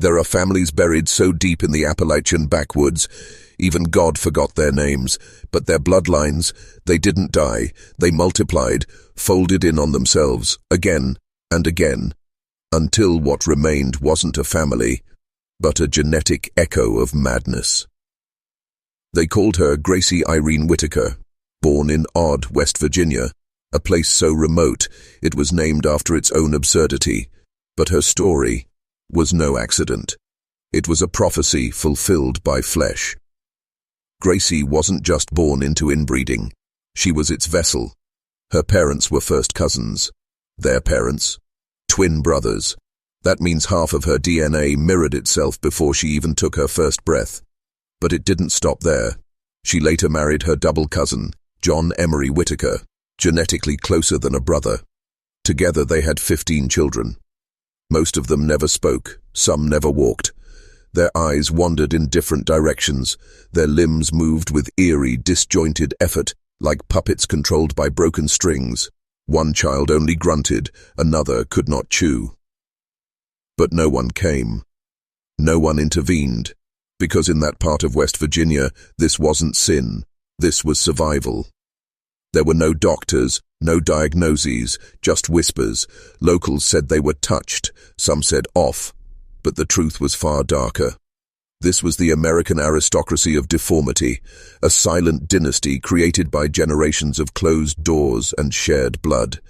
There are families buried so deep in the Appalachian backwoods, even God forgot their names, but their bloodlines, they didn't die, they multiplied, folded in on themselves, again and again, until what remained wasn't a family, but a genetic echo of madness. They called her Gracie Irene Whitaker, born in Odd, West Virginia, a place so remote it was named after its own absurdity, but her story was no accident. It was a prophecy fulfilled by flesh. Gracie wasn't just born into inbreeding, she was its vessel. Her parents were first cousins. Their parents, twin brothers. That means half of her DNA mirrored itself before she even took her first breath. But it didn't stop there. She later married her double cousin, John Emery Whitaker, genetically closer than a brother. Together they had 15 children. Most of them never spoke, some never walked. Their eyes wandered in different directions, their limbs moved with eerie, disjointed effort, like puppets controlled by broken strings. One child only grunted, another could not chew. But no one came. No one intervened, because in that part of West Virginia, this wasn't sin, this was survival. There were no doctors, no diagnoses, just whispers. Locals said they were touched, some said off, but the truth was far darker. This was the American aristocracy of deformity, a silent dynasty created by generations of closed doors and shared blood,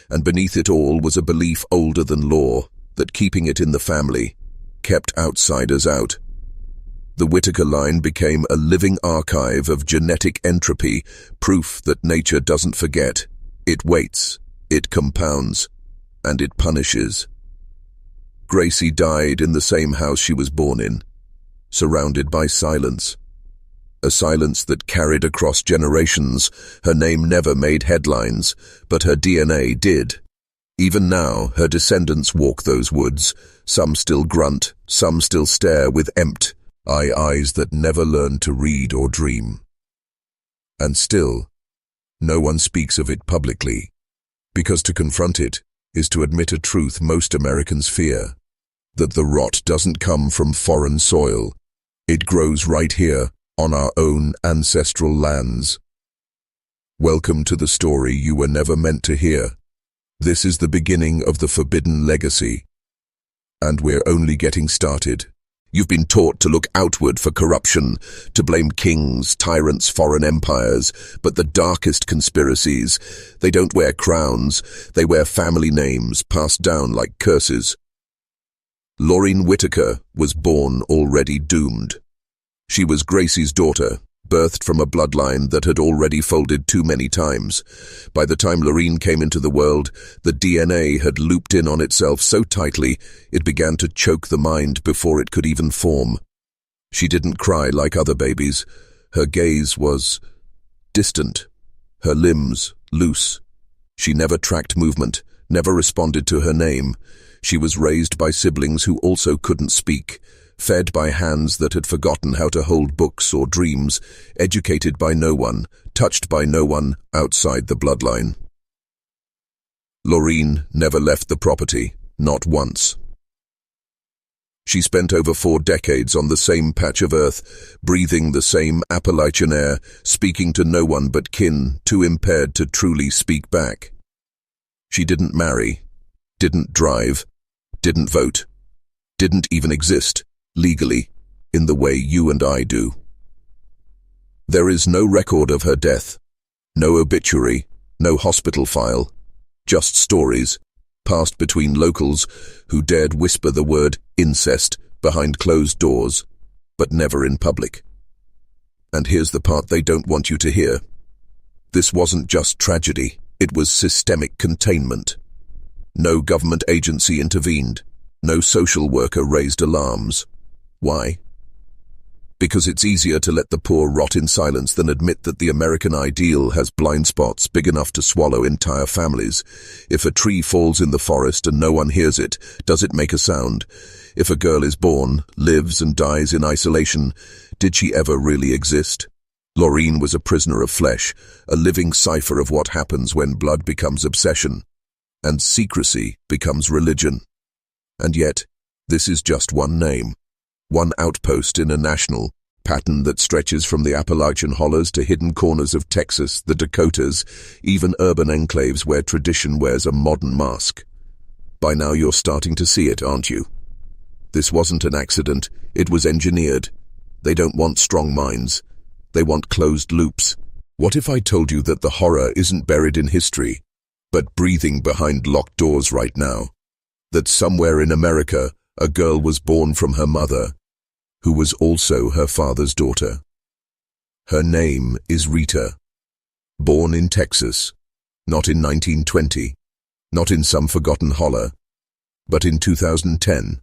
and beneath it all was a belief older than law, that keeping it in the family kept outsiders out. The Whitaker line became a living archive of genetic entropy, proof that nature doesn't forget. It waits, it compounds, and it punishes. Gracie died in the same house she was born in, surrounded by silence. A silence that carried across generations. Her name never made headlines, but her DNA did. Even now, her descendants walk those woods. Some still grunt, some still stare with empty eyes that never learned to read or dream. And still, no one speaks of it publicly, because to confront it is to admit a truth most Americans fear, that the rot doesn't come from foreign soil. It grows right here, on our own ancestral lands. Welcome to the story you were never meant to hear. This is the beginning of the forbidden legacy, and we're only getting started. You've been taught to look outward for corruption, to blame kings, tyrants, foreign empires, but the darkest conspiracies, they don't wear crowns, they wear family names passed down like curses. Laureen Whitaker was born already doomed. She was Gracie's daughter, birthed from a bloodline that had already folded too many times. By the time Laureen came into the world, the DNA had looped in on itself so tightly it began to choke the mind before it could even form. She didn't cry like other babies. Her gaze was distant, her limbs loose. She never tracked movement, never responded to her name. She was raised by siblings who also couldn't speak, fed by hands that had forgotten how to hold books or dreams, educated by no one, touched by no one outside the bloodline. Laureen never left the property, not once. She spent over 4 decades on the same patch of earth, breathing the same Appalachian air, speaking to no one but kin, too impaired to truly speak back. She didn't marry, didn't drive, didn't vote, didn't even exist, legally, in the way you and I do. There is no record of her death, no obituary, no hospital file, just stories, passed between locals who dared whisper the word incest behind closed doors, but never in public. And here's the part they don't want you to hear. This wasn't just tragedy, it was systemic containment. No government agency intervened, no social worker raised alarms. Why? Because it's easier to let the poor rot in silence than admit that the American ideal has blind spots big enough to swallow entire families. If a tree falls in the forest and no one hears it, does it make a sound? If a girl is born, lives and dies in isolation, did she ever really exist? Laureen was a prisoner of flesh, a living cipher of what happens when blood becomes obsession, and secrecy becomes religion. And yet, This is just one name, one outpost in a national pattern that stretches from the Appalachian hollers to hidden corners of Texas, the Dakotas, even urban enclaves where tradition wears a modern mask. By now you're starting to see it, aren't you? This wasn't an accident, it was engineered. They don't want strong minds. They want closed loops. What if I told you that the horror isn't buried in history, but breathing behind locked doors right now? That somewhere in America, a girl was born from her mother, who was also her father's daughter. Her name is Rita. Born in Texas, not in 1920, not in some forgotten holler, but in 2010.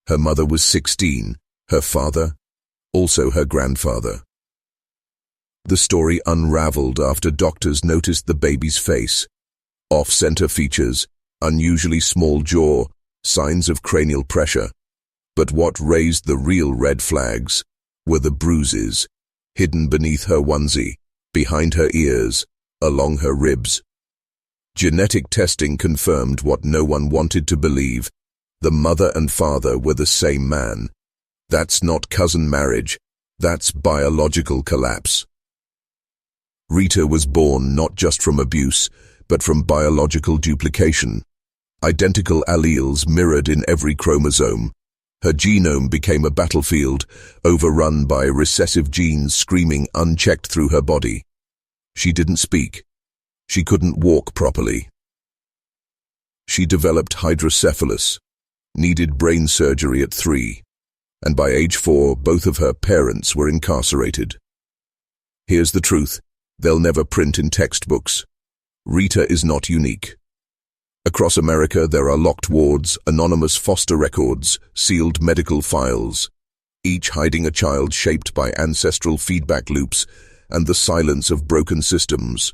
Her mother was 16, her father, also her grandfather. The story unraveled after doctors noticed the baby's face. Off-center features, unusually small jaw, signs of cranial pressure. But what raised the real red flags were the bruises, hidden beneath her onesie, behind her ears, along her ribs. Genetic testing confirmed what no one wanted to believe. The mother and father were the same man. That's not cousin marriage, that's biological collapse. Rita was born not just from abuse, but from biological duplication. Identical alleles mirrored in every chromosome. Her genome became a battlefield, overrun by recessive genes screaming unchecked through her body. She didn't speak. She couldn't walk properly. She developed hydrocephalus, needed brain surgery at 3, and by age 4, both of her parents were incarcerated. Here's the truth. They'll never print in textbooks. Rita is not unique. Across America, there are locked wards, anonymous foster records, sealed medical files, each hiding a child shaped by ancestral feedback loops and the silence of broken systems.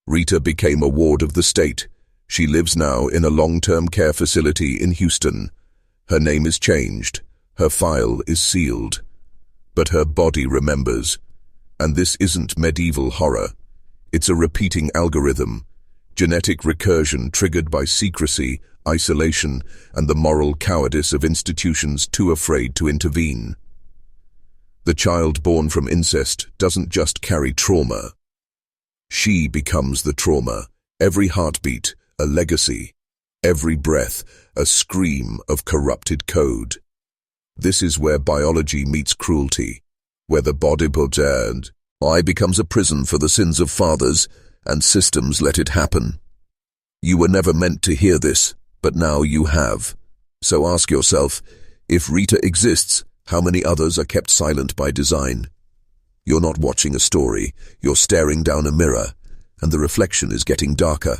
Rita became a ward of the state. She lives now in a long-term care facility in Houston. Her name is changed. Her file is sealed. But her body remembers. And this isn't medieval horror. It's a repeating algorithm. Genetic recursion triggered by secrecy, isolation, and the moral cowardice of institutions too afraid to intervene. The child born from incest doesn't just carry trauma. She becomes the trauma. Every heartbeat, a legacy. Every breath, a scream of corrupted code. This is where biology meets cruelty, where the body and I becomes a prison for the sins of fathers, and systems let it happen. You were never meant to hear this, but now you have. So ask yourself, if Rita exists, how many others are kept silent by design? You're not watching a story, you're staring down a mirror, and the reflection is getting darker.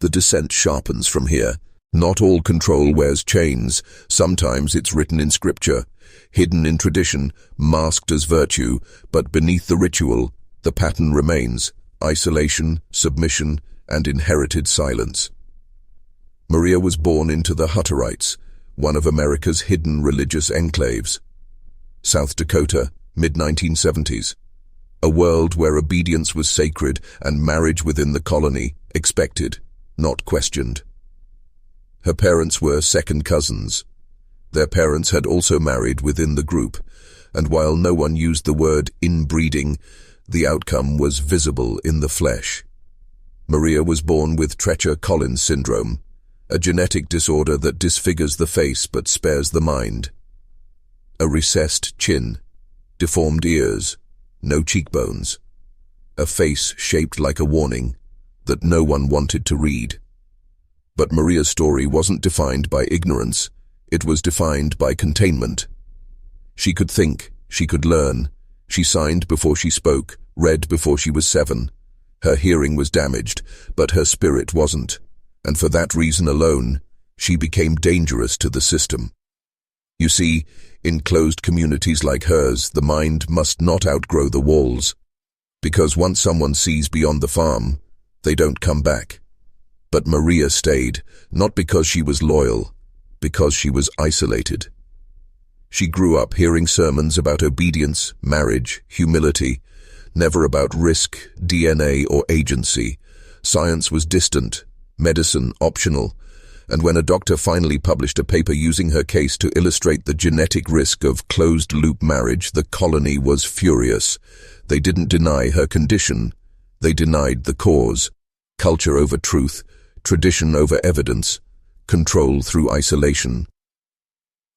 The descent sharpens from here. Not all control wears chains. Sometimes it's written in scripture, hidden in tradition, masked as virtue, but beneath the ritual, the pattern remains: isolation, submission, and inherited silence. Maria was born into the Hutterites, one of America's hidden religious enclaves. South Dakota, mid-1970s. A world where obedience was sacred and marriage within the colony expected, not questioned. Her parents were second cousins. Their parents had also married within the group, and while no one used the word inbreeding, the outcome was visible in the flesh. Maria was born with Treacher-Collins syndrome, a genetic disorder that disfigures the face but spares the mind. A recessed chin, deformed ears, no cheekbones. A face shaped like a warning that no one wanted to read. But Maria's story wasn't defined by ignorance. It was defined by containment. She could think, she could learn. She signed before she spoke, read before she was 7. Her hearing was damaged, but her spirit wasn't. And for that reason alone, she became dangerous to the system. You see, in closed communities like hers, the mind must not outgrow the walls. Because once someone sees beyond the farm, they don't come back. But Maria stayed, not because she was loyal, because she was isolated. She grew up hearing sermons about obedience, marriage, humility, never about risk, DNA, or agency. Science was distant, medicine optional, And when a doctor finally published a paper using her case to illustrate the genetic risk of closed-loop marriage, the colony was furious. They didn't deny her condition. They denied the cause. Culture over truth, tradition over evidence, control through isolation.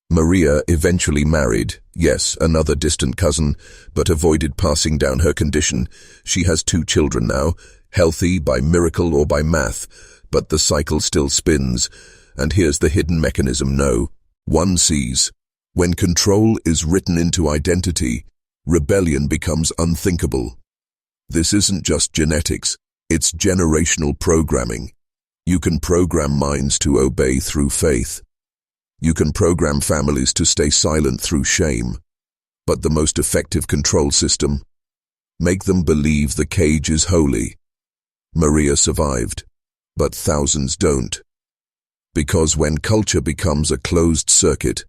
Maria eventually married, yes, another distant cousin, but avoided passing down her condition. She has 2 children now, healthy by miracle or by math, but the cycle still spins. And here's the hidden mechanism. No, one sees. When control is written into identity, rebellion becomes unthinkable. This isn't just genetics, it's generational programming. You can program minds to obey through faith. You can program families to stay silent through shame. But the most effective control system? Make them believe the cage is holy. Maria survived, but thousands don't. Because when culture becomes a closed circuit,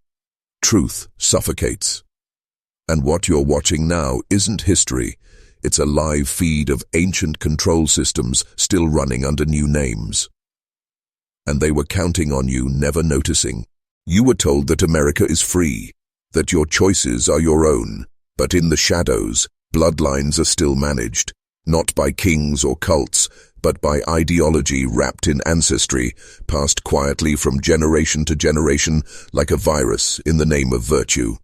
truth suffocates. And what you're watching now isn't history. It's a live feed of ancient control systems still running under new names. And they were counting on you, never noticing. You were told that America is free, that your choices are your own. But in the shadows, bloodlines are still managed, not by kings or cults, but by ideology wrapped in ancestry, passed quietly from generation to generation like a virus in the name of virtue.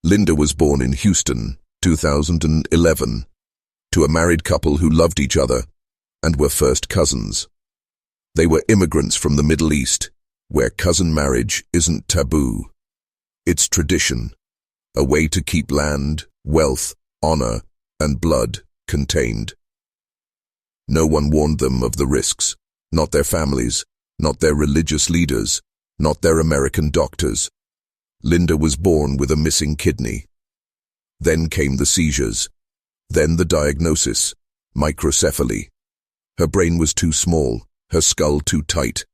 Linda was born in Houston, 2011, to a married couple who loved each other and were first cousins. They were immigrants from the Middle East, where cousin marriage isn't taboo. It's tradition, a way to keep land, wealth, honor, and blood contained. No one warned them of the risks, not their families, not their religious leaders, not their American doctors. Linda was born with a missing kidney. Then came the seizures. Then the diagnosis, microcephaly. Her brain was too small, her skull too tight,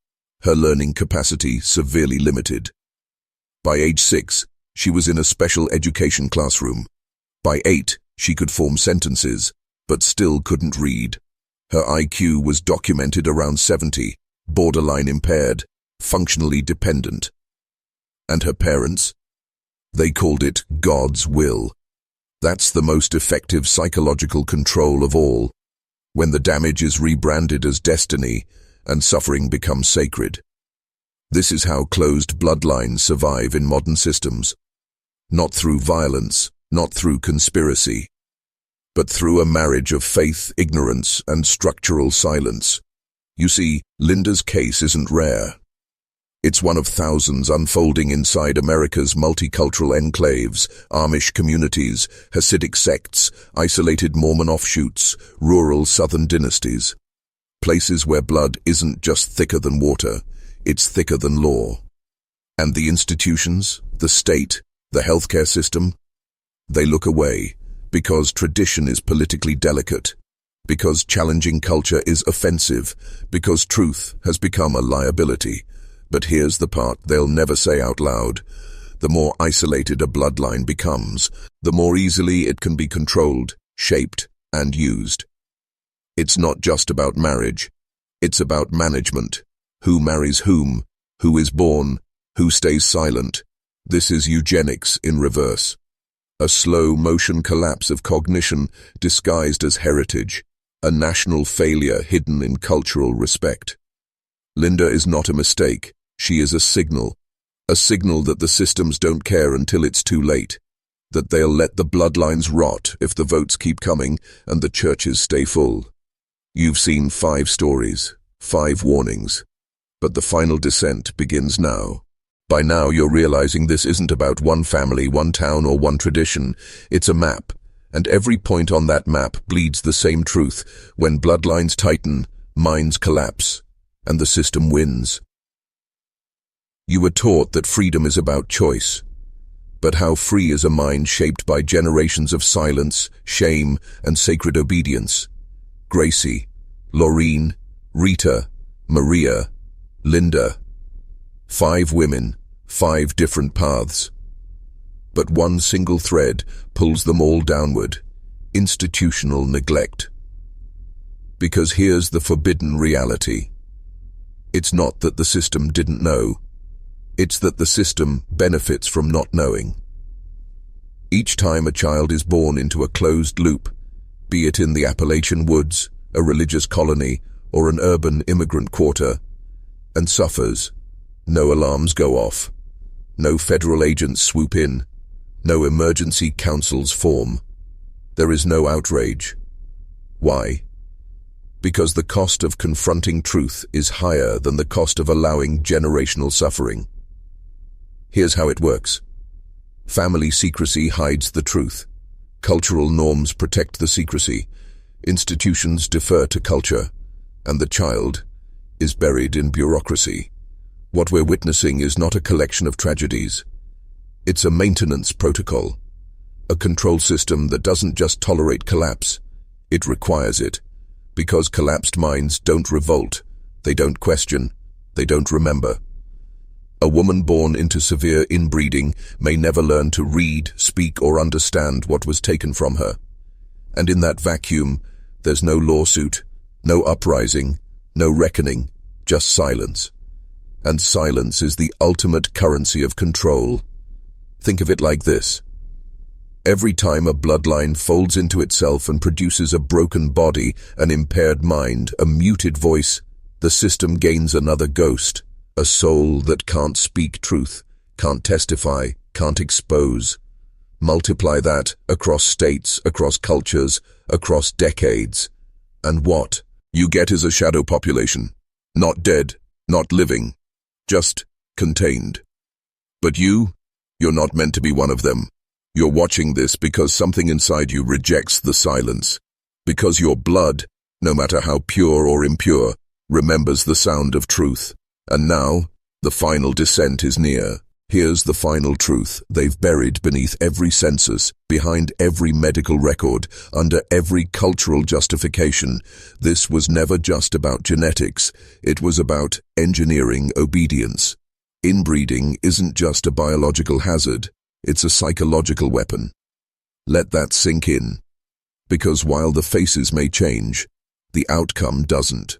her learning capacity severely limited. By age 6, she was in a special education classroom. By 8, she could form sentences, but still couldn't read. Her IQ was documented around 70, borderline impaired, functionally dependent. And her parents? They called it God's will. That's the most effective psychological control of all, when the damage is rebranded as destiny and suffering becomes sacred. This is how closed bloodlines survive in modern systems. Not through violence, not through conspiracy, but through a marriage of faith, ignorance, and structural silence. You see, Linda's case isn't rare. It's one of thousands unfolding inside America's multicultural enclaves, Amish communities, Hasidic sects, isolated Mormon offshoots, rural southern dynasties. Places where blood isn't just thicker than water, it's thicker than law. And the institutions, the state, the healthcare system, they look away because tradition is politically delicate, because challenging culture is offensive, because truth has become a liability. But here's the part they'll never say out loud. The more isolated a bloodline becomes, the more easily it can be controlled, shaped, and used. It's not just about marriage. It's about management. Who marries whom? Who is born? Who stays silent? This is eugenics in reverse. A slow-motion collapse of cognition disguised as heritage. A national failure hidden in cultural respect. Linda is not a mistake. She is a signal that the systems don't care until it's too late, that they'll let the bloodlines rot if the votes keep coming and the churches stay full. You've seen 5 stories, 5 warnings, but the final descent begins now. By now you're realizing this isn't about one family, one town, or one tradition. It's a map, and every point on that map bleeds the same truth. When bloodlines tighten, minds collapse, and the system wins. You were taught that freedom is about choice. But how free is a mind shaped by generations of silence, shame, and sacred obedience? Gracie, Laureen, Rita, Maria, Linda. 5 women, 5 different paths. But one single thread pulls them all downward: institutional neglect. Because here's the forbidden reality. It's not that the system didn't know. It's that the system benefits from not knowing. Each time a child is born into a closed loop, be it in the Appalachian woods, a religious colony, or an urban immigrant quarter, and suffers, no alarms go off, no federal agents swoop in, no emergency councils form. There is no outrage. Why? Because the cost of confronting truth is higher than the cost of allowing generational suffering. Here's how it works. Family secrecy hides the truth. Cultural norms protect the secrecy. Institutions defer to culture. And the child is buried in bureaucracy. What we're witnessing is not a collection of tragedies. It's a maintenance protocol. A control system that doesn't just tolerate collapse. It requires it. Because collapsed minds don't revolt. They don't question. They don't remember. A woman born into severe inbreeding may never learn to read, speak, or understand what was taken from her. And in that vacuum, there's no lawsuit, no uprising, no reckoning, just silence. And silence is the ultimate currency of control. Think of it like this. Every time a bloodline folds into itself and produces a broken body, an impaired mind, a muted voice, the system gains another ghost. A soul that can't speak truth, can't testify, can't expose. Multiply that across states, across cultures, across decades. And what you get is a shadow population. Not dead, not living, just contained. But you're not meant to be one of them. You're watching this because something inside you rejects the silence. Because your blood, no matter how pure or impure, remembers the sound of truth. And now, the final descent is near. Here's the final truth they've buried beneath every census, behind every medical record, under every cultural justification. This was never just about genetics. It was about engineering obedience. Inbreeding isn't just a biological hazard. It's a psychological weapon. Let that sink in. Because while the faces may change, the outcome doesn't.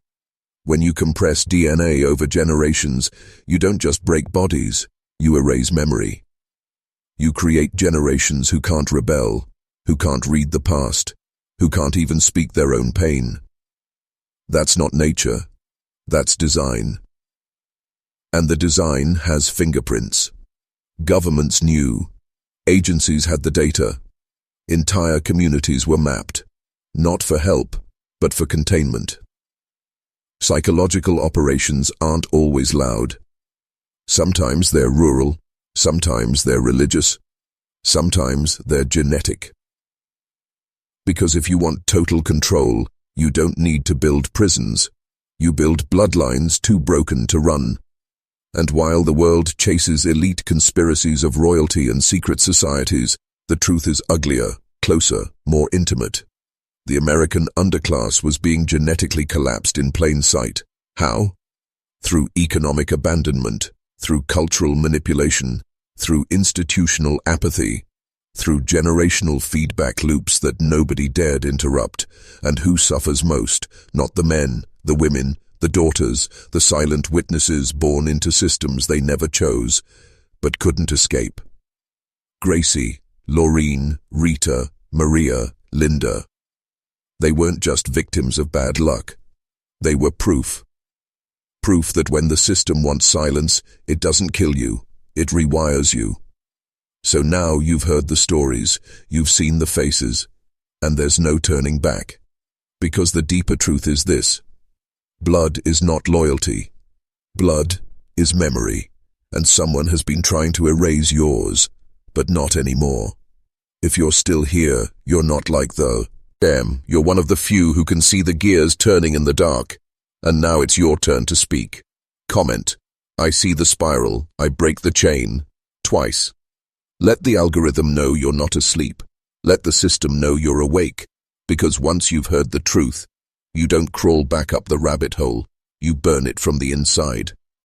When you compress DNA over generations, you don't just break bodies, you erase memory. You create generations who can't rebel, who can't read the past, who can't even speak their own pain. That's not nature, that's design. And the design has fingerprints. Governments knew, agencies had the data. Entire communities were mapped, not for help, but for containment. Psychological operations aren't always loud. Sometimes they're rural, sometimes they're religious, sometimes they're genetic. Because if you want total control, you don't need to build prisons. You build bloodlines too broken to run. And while the world chases elite conspiracies of royalty and secret societies, the truth is uglier, closer, more intimate. The American underclass was being genetically collapsed in plain sight. How? Through economic abandonment, through cultural manipulation, through institutional apathy, through generational feedback loops that nobody dared interrupt. And who suffers most? Not the men, the women, the daughters, the silent witnesses born into systems they never chose, but couldn't escape. Gracie, Laureen, Rita, Maria, Linda. They weren't just victims of bad luck. They were proof. Proof that when the system wants silence, it doesn't kill you, it rewires you. So now you've heard the stories, you've seen the faces, and there's no turning back. Because the deeper truth is this. Blood is not loyalty. Blood is memory, and someone has been trying to erase yours, but not anymore. If you're still here, you're not like the damn, you're one of the few who can see the gears turning in the dark. And now it's your turn to speak. Comment. I see the spiral, I break the chain. Twice. Let the algorithm know you're not asleep. Let the system know you're awake. Because once you've heard the truth, you don't crawl back up the rabbit hole, you burn it from the inside.